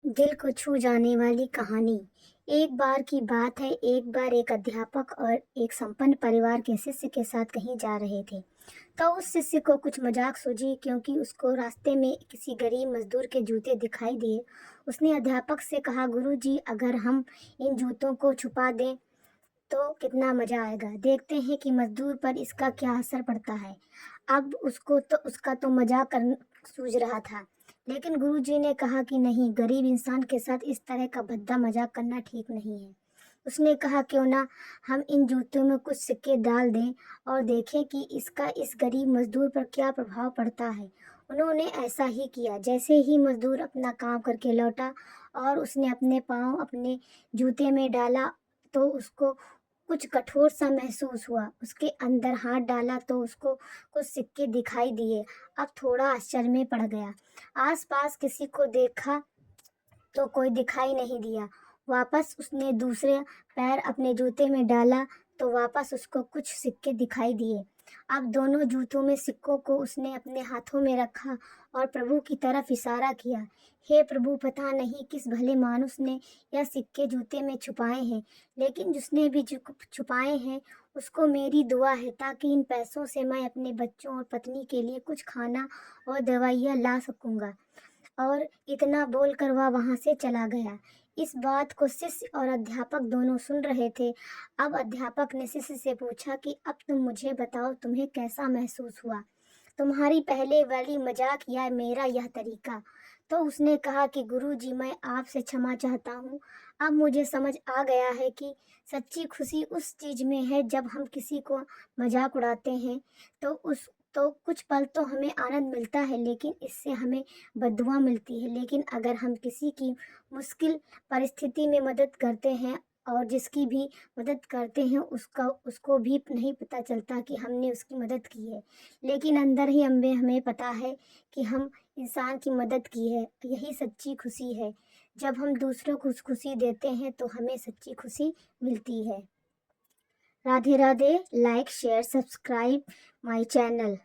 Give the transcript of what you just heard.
दिल को छू जाने वाली कहानी। एक बार की बात है, एक बार एक अध्यापक और एक संपन्न परिवार के शिष्य के साथ कहीं जा रहे थे। तो उस शिष्य को कुछ मजाक सूझी क्योंकि उसको रास्ते में किसी गरीब मजदूर के जूते दिखाई दिए। उसने अध्यापक से कहा, गुरुजी, अगर हम इन जूतों को छुपा दें तो कितना मजा आएगा। देखते हैं कि मजदूर पर इसका क्या असर पड़ता है। अब उसका तो मजाक कर सूझ रहा था, लेकिन गुरुजी ने कहा कि नहीं, गरीब इंसान के साथ इस तरह का भद्दा मजाक करना ठीक नहीं है। उसने कहा, क्यों ना हम इन जूतों में कुछ सिक्के डाल दें और देखें कि इसका इस गरीब मजदूर पर क्या प्रभाव पड़ता है। उन्होंने ऐसा ही किया। जैसे ही मजदूर अपना काम करके लौटा और उसने अपने पाँव अपने जूते में डाला तो उसको कुछ कठोर सा महसूस हुआ। उसके अंदर हाथ डाला तो उसको कुछ सिक्के दिखाई दिए। अब थोड़ा आश्चर्य में पड़ गया। आसपास किसी को देखा तो कोई दिखाई नहीं दिया। वापस उसने दूसरे पैर अपने जूते में डाला तो वापस उसको कुछ सिक्के दिखाई दिए। अब दोनों जूतों में सिक्कों को उसने अपने हाथों में रखा और प्रभु की तरफ इशारा किया। हे प्रभु, पता नहीं किस भले मानुस ने यह सिक्के जूते में छुपाए हैं, लेकिन जिसने भी छुपाए हैं उसको मेरी दुआ है, ताकि इन पैसों से मैं अपने बच्चों और पत्नी के लिए कुछ खाना और दवाइयाँ ला सकूंगा। और इतना बोलकर वह वहां से चला गया। इस बात को शिष्य और अध्यापक दोनों सुन रहे थे। अब अध्यापक ने शिष्य से पूछा कि अब तुम मुझे बताओ, तुम्हें कैसा महसूस हुआ, तुम्हारी पहले वाली मजाक या मेरा यह तरीका। तो उसने कहा कि गुरुजी, मैं आपसे क्षमा चाहता हूँ। अब मुझे समझ आ गया है कि सच्ची खुशी उस चीज में है जब हम किसी को मजाक उड़ाते हैं तो उस तो कुछ पल तो हमें आनंद मिलता है, लेकिन इससे हमें बद्दुआ मिलती है। लेकिन अगर हम किसी की मुश्किल परिस्थिति में मदद करते हैं और जिसकी भी मदद करते हैं उसको भी नहीं पता चलता कि हमने उसकी मदद की है, लेकिन अंदर ही हमें हमें पता है कि हम इंसान की मदद की है। यही सच्ची खुशी है। जब हम दूसरों को खुशी देते हैं तो हमें सच्ची खुशी मिलती है। Radhe Radhe. Like share subscribe my channel.